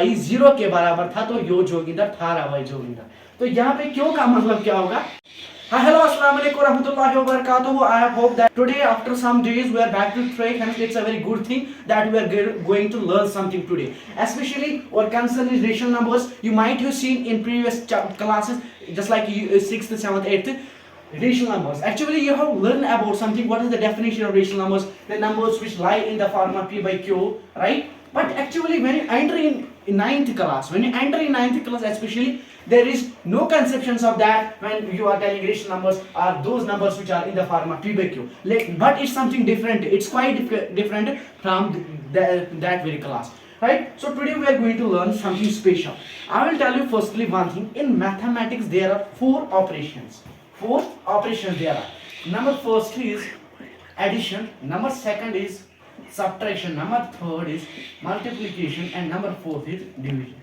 By 0 के बराबर था तो यो जोगिंदर था रावाई जोगिंदर। तो यहाँ पे क्यों का मतलब क्या होगा? Hi, hello, assalamu alaikum warahmatullahi wabarakatuh. I hope that today after some days we are back to track, hence it's a very good thing that we are going to learn something today. Especially our concern is rational numbers. You might have seen in previous classes, just like 6th, 7th, 8th, rational numbers. Actually, you have learned about something. What is the definition of rational numbers? The numbers which lie in the form of P by Q, right? But actually, when you enter in 9th class, especially, there is no conceptions of that when you are telling rational numbers are those numbers which are in the form of P by Q. But it's something different. It's quite different from that very class. Right? So today we are going to learn something special. I will tell you firstly one thing. In mathematics there are 4 operations. 4 operations there are. Number first is addition. Number second is subtraction. Number third is multiplication. And number fourth is division.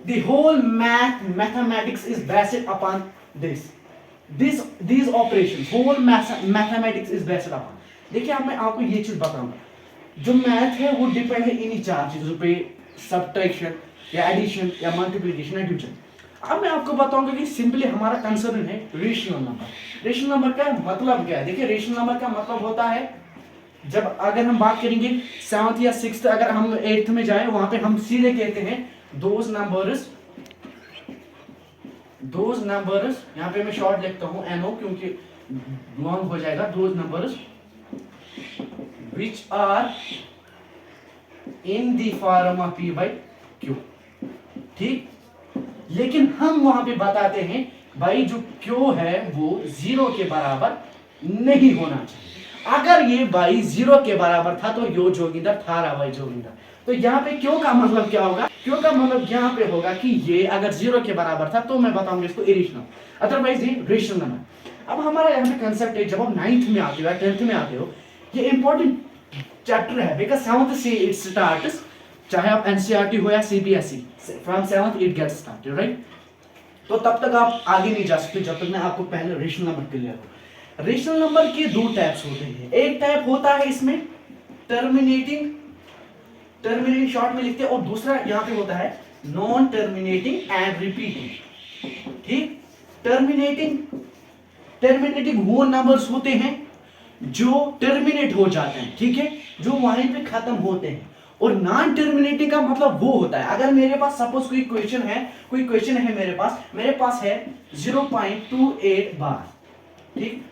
The whole mathematics is based upon this. These operations, whole mathematics is based upon. देखिए अब मैं आपको ये चीज बताऊंगा, जो math है वो डिपेंड है इन्हीं 4 चीजों पे, सब्ट्रैक्शन या एडिशन या मल्टीप्लिकेशन या डिवीजन। अब मैं आपको बताऊंगा कि सिंपली हमारा कंसर्न है रेशनल नंबर। रेशनल नंबर का मतलब क्या है? देखिए रेशनल नंबर का मतलब होता है, जब अगर हम बात करेंगे 7th या 6th, अगर हम 8th में जाए वहां पे हम सीधे कहते हैं those numbers, यहाँ पे मैं शॉर्ट लिखता हूँ NO क्योंकि लॉन्ग हो जाएगा, those numbers which are in the form of P by Q। ठीक, लेकिन हम वहां पे बताते हैं भाई जो Q है वो 0 के बराबर नहीं होना चाहिए। अगर ये भाई 0 के बराबर था तो यो जोगिंदर था रावाई जोगिंदर। तो यहाँ पे क्यों का मतलब क्या होगा? क्यों का मतलब यहाँ पे होगा कि ये अगर 0 के बराबर था तो मैं बताऊंगा इसको इरेशनल, अदरवाइज ये रेशनल नंबर। अब हमारा यहाँ पे कंसेप्ट है, जब आप 9th में आते हो या 10th में आते हो, ये इंपॉर्टेंट चैप्टर है बिकॉज 7th से इट स्टार्ट्स, चाहे आप एनसीईआरटी हो या CBSE, from 7th it gets started, right? तो तब तक आप आगे नहीं जा सकते जब तक मैं आपको पहले रेशनल नंबर क्लियर हो। रेशनल नंबर के 2 टाइप्स होते हैं। एक टाइप होता है इसमें टर्मिनेटिंग शॉर्ट में लिखते हैं, और दूसरा यहाँ पे होता है नॉन टर्मिनेटिंग एंड रिपीटिंग। ठीक, टर्मिनेटिंग वो नंबर्स होते हैं जो टर्मिनेट हो जाते हैं, ठीक है, जो वहीं पे खत्म होते हैं। और नॉन टर्मिनेटिंग का मतलब वो होता है, अगर मेरे पास सपोज कोई क्वेश्चन है मेरे पास है 0.28 बार, ठीक,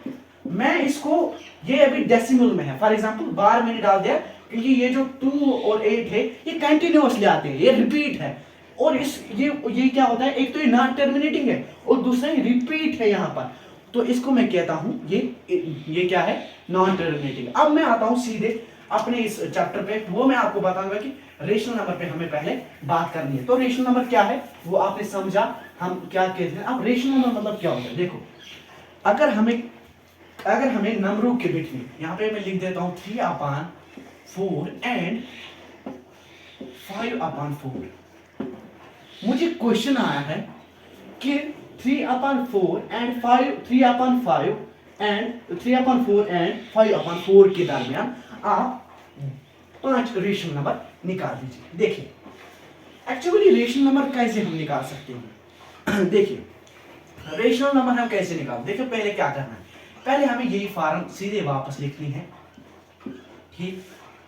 मैं इसको, ये अभी डेसिमल में है, फॉर एग्जांपल बार मैंने डाल दिया क्योंकि ये जो 2 और 8 है ये कंटिन्यूअसली आते हैं, ये रिपीट है। और ये क्या होता है, एक तो ये नॉन टर्मिनेटिंग है और दूसरा ये रिपीट है यहाँ पर, तो इसको मैं कहता हूं ये क्या है, नॉन टर्मिनेटिंग। अब मैं आता हूं सीधे अपने इस चैप्टर पे, वो मैं आपको बताऊंगा कि रेशनल नंबर पे हमें पहले बात करनी है। तो रेशनल नंबर क्या है वो आपने समझा, हम क्या कहते हैं। अब रेशनल नंबर मतलब क्या होता है, देखो अगर हमें नंबरों के बीच में, यहाँ पे मैं लिख देता हूँ 3/4 एंड 5/4। मुझे क्वेश्चन आया है कि 3/4 एंड 3/5 एंड 5/4 के दरमियान आप 5 रेशनल नंबर निकाल दीजिए। देखिए एक्चुअली रेशनल नंबर कैसे हम निकाल सकते हैं। देखिए रेशनल नंबर हम कैसे निकाल, देखिए पहले क्या करना है, पहले हमें यही फॉर्म सीधे वापस लिखनी है, ठीक,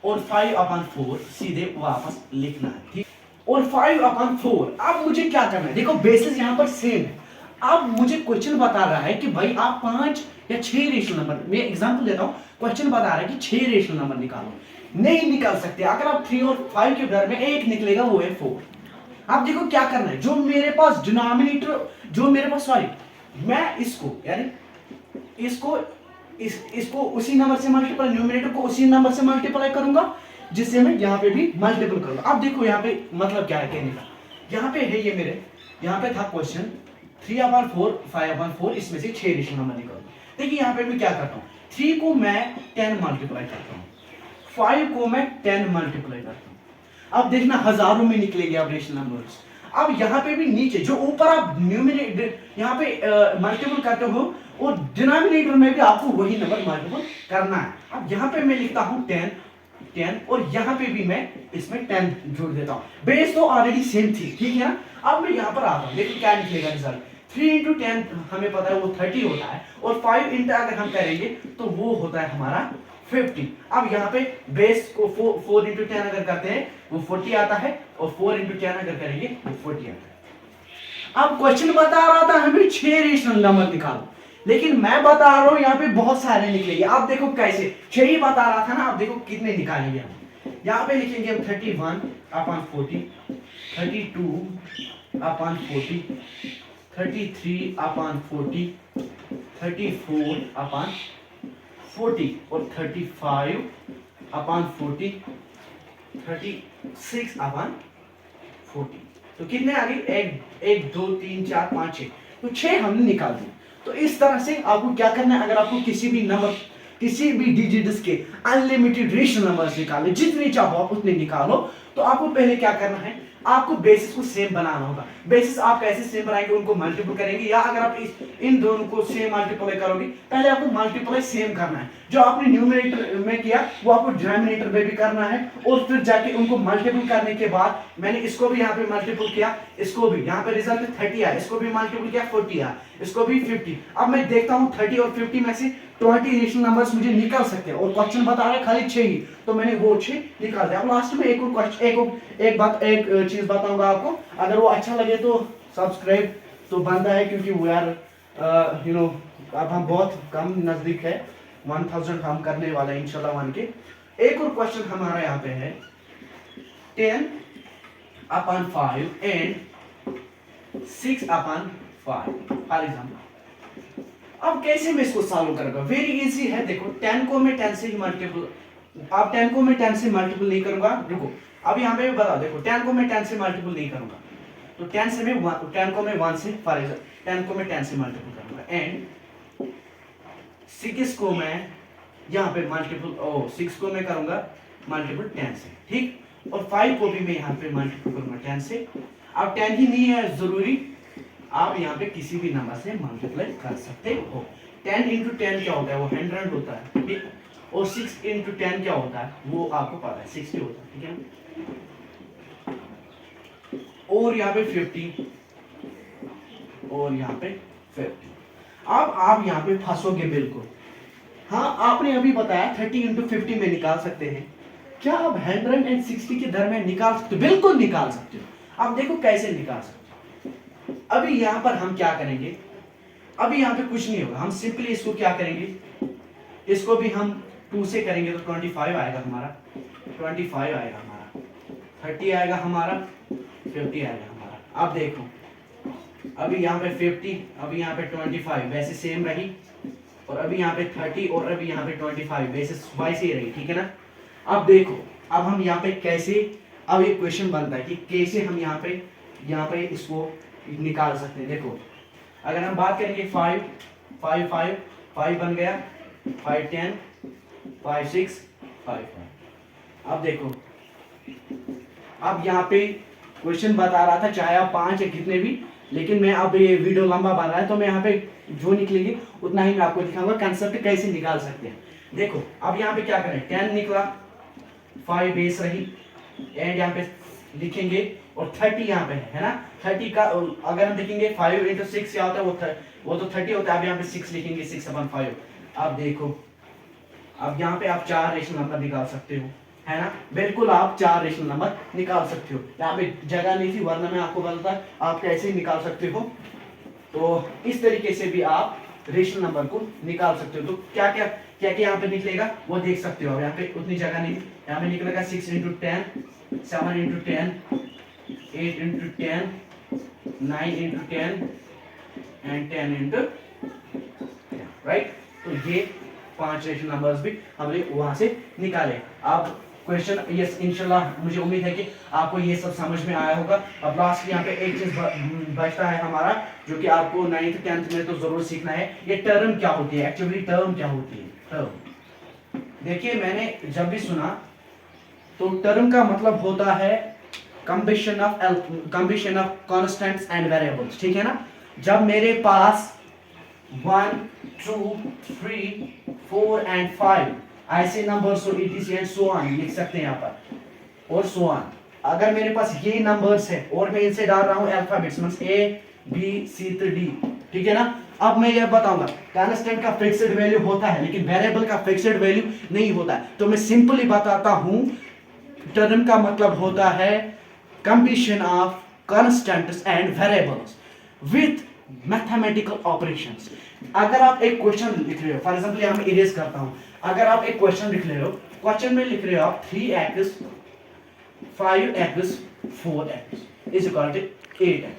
और 5/4 सीधे वापस लिखना है, ठीक, और 5/4। अब मुझे क्या करना है, देखो बेसिस यहाँ पर सेम है। अब मुझे क्वेश्चन बता रहा है कि भाई आप 5 या 6 रेशनल नंबर, मैं एग्जांपल देता हूँ, क्वेश्चन बता रहा है कि 6 रेशनल नंबर निकालो, नहीं निकाल सकते। अगर आप 3 और 5 के घर में एक निकलेगा वो है 4। अब देखो क्या करना है, जो मेरे पास डिनोमिनेटर, मैं इसको यानी इसको उसी नंबर से मल्टीप्लाई, न्यूमरेटर को उसी नंबर से मल्टीप्लाई करूंगा जिससे मैं यहाँ पे भी मल्टीपल करूंगा। अब देखो यहाँ पे मतलब क्या है कहने का, यहाँ पे है, ये मेरे यहाँ पे था क्वेश्चन 3/4 5/4, इसमें से 6 रेशनल नंबर निकालो। देखिए यहाँ पे मैं क्या करता हूँ, 3 को मैं 10 मल्टीप्लाई करता हूँ, 5 को मैं 10 मल्टीप्लाई करता हूँ। अब देखना हजारों में निकलेंगे अब रेशनल नंबर्स। अब यहाँ पे भी नीचे जो ऊपर आप न्यूमरेटर यहाँ पे मल्टीपल करते हो और डिनोमिनेटर में भी आपको वही नंबर मल्टीपल करना है। अब यहाँ पे मैं लिखता हूँ 10 10 और यहाँ पे भी मैं इसमें 10 जोड़ देता हूँ। बेस तो ऑलरेडी सेम थी, ठीक है ना। अब मैं यहाँ पर आता हूँ, देखो क्या निकलेगा रिजल्ट। 3 इंटू 10 हमें पता है वो 30 होता है, और 5 इंटू अगर हम करेंगे तो वो होता है हमारा 50। अब यहाँ पे बेस को 4 इंटू 10 अगर करते हैं वो 40 आता है, और 4 इंटू 10 अगर करेंगे वो 40 आता है। अब क्वेश्चन बता रहा था हमें 6 रेशनल नंबर निकालो, लेकिन मैं बता रहा हूं यहाँ पे बहुत सारे निकलेंगे। आप देखो कैसे, 6 ही बता रहा था ना, आप देखो कितने निकालेंगे हम। यहाँ पे लिखेंगे हम 31 अपॉन 40, 32 अपॉन 40, 33 अपॉन 40, 34 अपॉन 40 और 35 अपॉन 40, 36 अपॉन 40। तो कितने आ गए, 1 2 3 4 5 6, तो 6 हमने निकाल दिए। तो इस तरह से आपको क्या करना है, अगर आपको किसी भी नंबर, किसी भी डिजिट्स के अनलिमिटेड रेशनल नंबर्स निकाले, जितने चाहो आप उतने निकालो, तो आपको पहले क्या करना है, आपको बेसिस को सेम बनाना होगा। बेसिस आप कैसे सेम बनाएंगे, उनको मल्टीपल करेंगे, या अगर आप इन दोनों को सेम मल्टीप्लाई करोगे, पहले आपको मल्टीप्लाई सेम करना है। जो आपने न्यूमरेटर में किया वो आपको डिनोमिनेटर में भी करना है, और फिर जाके उनको मल्टीपल करने के बाद, मैंने इसको भी यहाँ पे मल्टीपल किया, इसको भी, यहाँ पे रिजल्ट 30 आया, इसको भी मल्टीपल किया 40 आया, इसको भी 50। अब मैं देखता हूँ 30 और 50 में से 20 रेशनल नंबर्स मुझे निकल सकते हैं, और क्वेश्चन बता रहा है खाली 6 ही, तो मैंने वो 6 निकाल दिया। अब लास्ट में एक चीज बताऊंगा आपको, अगर वो अच्छा लगे तो सब्सक्राइब तो बनता है, क्योंकि वो यार अब हम बहुत कम नजदीक है, 1000 हम करने वाले हैं इंशाल्लाह वन के। एक और क्वेश्चन हमारा यहाँ पे है 10 upon 5 and 6 upon 5 for example. अब कैसे मैं इसको सॉल्व करूंगा, वेरी इजी है। देखो 10 को मैं 10 से ही मल्टीपल, अब 10 को मैं 10 से मल्टीपल नहीं करूंगा, रुको अब यहाँ पे बताओ, देखो 10 को मैं 10 से मल्टीपल नहीं करूंगा, तो 10 से मैं 10 को मैं 1 से, फॉर एग्जाम्पल 10 को मैं 10 से मल्टीपल करूंगा, एंड 6 को मैं यहाँ पे मल्टीपल 6 को मैं करूंगा मल्टीपल 10 से, ठीक, और 5 को भी मैं यहाँ पे मल्टीपल करूंगा 10 से। अब 10 ही नहीं है जरूरी, आप यहाँ पे किसी भी नंबर से मल्टीप्लाई कर सकते हो। 10 इंटू 10 क्या होता है, वो 100 होता है, ठीक, और 6 इंटू 10 क्या होता है, वो आपको पता है 60 होता है, ठीक है। और यहाँ पे 50 और यहाँ पे 50। अब आप यहाँ पे फंसोगे बिल्कुल। हाँ, आपने अभी बताया 30 इंटू 50 में निकाल सकते हैं, क्या आप 160 के दरमियान निकाल सकते हो? बिल्कुल निकाल सकते हो। अब देखो कैसे निकाल सकते हो। अभी यहाँ पर हम क्या करेंगे, अभी यहाँ पे कुछ नहीं होगा, हम सिंपली इसको क्या करेंगे, इसको भी हम 2 से करेंगे तो 25 आएगा हमारा, 25 आएगा हमारा, 30 आएगा हमारा, 50 आएगा हमारा। अब देखो अभी यहाँ पे 50, अभी यहाँ पे 25 वैसे सेम रही, और अभी यहाँ पे 30 और अभी यहाँ पे 25 वैसे ही रही, ठीक है ना। अब देखो अब हम यहाँ पे कैसे, अब एक क्वेश्चन बनता है कि कैसे हम यहाँ पे इसको निकाल सकते हैं। देखो अगर हम बात करेंगे 5 5 5 5 बन गया, 5 10 5 6 5 5। अब देखो अब यहाँ पे क्वेश्चन बता रहा था चाहे आप 5 या कितने भी, लेकिन मैं अब ये वीडियो लंबा बन रहा है तो मैं यहाँ पे जो निकलेगी उतना ही मैं आपको दिखाऊंगा कंसेप्ट कैसे निकाल सकते हैं। देखो अब यहाँ पे क्या करें, 10 निकला, 5 बेस रही, एंड यहाँ पे लिखेंगे, और 30 यहाँ पे है ना। 30 का अगर हम देखेंगे 5 इंटू 6 क्या होता है, वो तो 30 होता है। अब यहाँ पे 6 लिखेंगे, 6/5। अब देखो अब यहाँ पे आप 4 रेशनल नंबर निकाल सकते हो, है ना, बिल्कुल आप 4 रेशनल नंबर निकाल सकते हो। यहाँ पे जगह नहीं थी वरना मैं आपको बताता आप कैसे निकाल सकते हो। तो इस तरीके से भी आप रेशनल नंबर को निकाल सकते हो। तो क्या क्या यहाँ पे निकलेगा वो देख सकते हो। अब यहाँ पे उतनी जगह नहीं, यहाँ पे निकलेगा 6 into 10, 7 into 10, 8 into 10, 9 into 10 and 10 into, right. तो ये 5 रेशनल नंबर्स भी हमने वहां से निकाले। अब क्वेश्चन यस इंशाल्लाह मुझे उम्मीद है कि आपको ये सब समझ में आया होगा। अब लास्ट यहाँ पे एक चीज बचता है हमारा, जो कि आपको 9th 10th में तो जरूर सीखना है, ये टर्म क्या होती है, एक्चुअली टर्म क्या होती है। टर्म देखिए मैंने जब भी सुना तो टर्म का मतलब होता है combination of constants and variables, ठीक है ना। जब मेरे पास 1 2 3 4 एंड 5 ऐसे नंबर्स और etc एंड सो ऑन लिख सकते हैं यहाँ पर, और सो ऑन। अगर मेरे पास ये नंबर्स है और मैं इनसे डाल रहा हूँ alphabets means A B C to D, ठीक है ना। अब मैं ये बताऊंगा कांस्टेंट का फिक्स्ड वैल्यू होता है लेकिन वेरिएबल का फिक्स्ड वैल्यू नहीं होता है। तो मैं सिंपली बताता हूं, टर्म का मतलब होता है combination of constants and variables with mathematical operations. अगर आप एक क्वेश्चन लिख रहे हो, फॉर एग्जांपल यहां मैं इरेज करता हूं, अगर आप एक क्वेश्चन लिख रहे हो, क्वेश्चन में लिख रहे हो आप 3x 5x 4x is equal to 8x,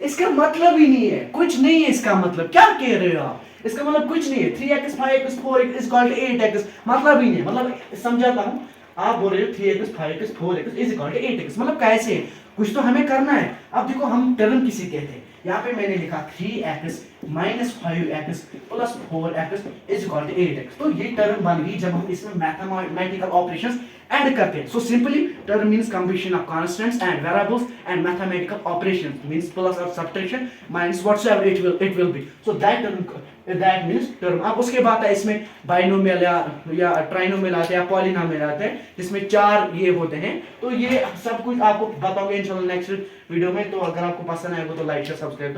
इसका मतलब ही नहीं है, कुछ नहीं है इसका मतलब। क्या कह रहे हो आप, इसका मतलब कुछ नहीं है। 3x 5x 4x is equal to 8x मतलब ही नहीं है। मतलब समझाता हूं, आप बोल रहे हो 3x 5x 4x is equal to 8x, मतलब कैसे, कुछ तो हमें करना है। अब देखो हम टर्म किसी कहते हैं, यहाँ पे मैंने लिखा 3x minus 5x plus 4x is equal to 8x, तो ये टर्म बन गई जब हम इसमें मैथमेटिकल ऑपरेशंस ऐड करते हैं। So simply term means combination of constants and variables and mathematical operations means plus और subtraction minus whatsoever it will be, so that means term. अब उसके बाद है इसमें बाइनोमियल या ट्राइनोमियल आते हैं या पॉलिनोमियल आते हैं जिसमें 4 ये होते हैं। तो ये सब कुछ आपको बताओगे इंशाल्लाह नेक्स्ट वीडियो में। तो अगर आपको पसंद आएगा तो लाइक शेयर सब्सक्राइब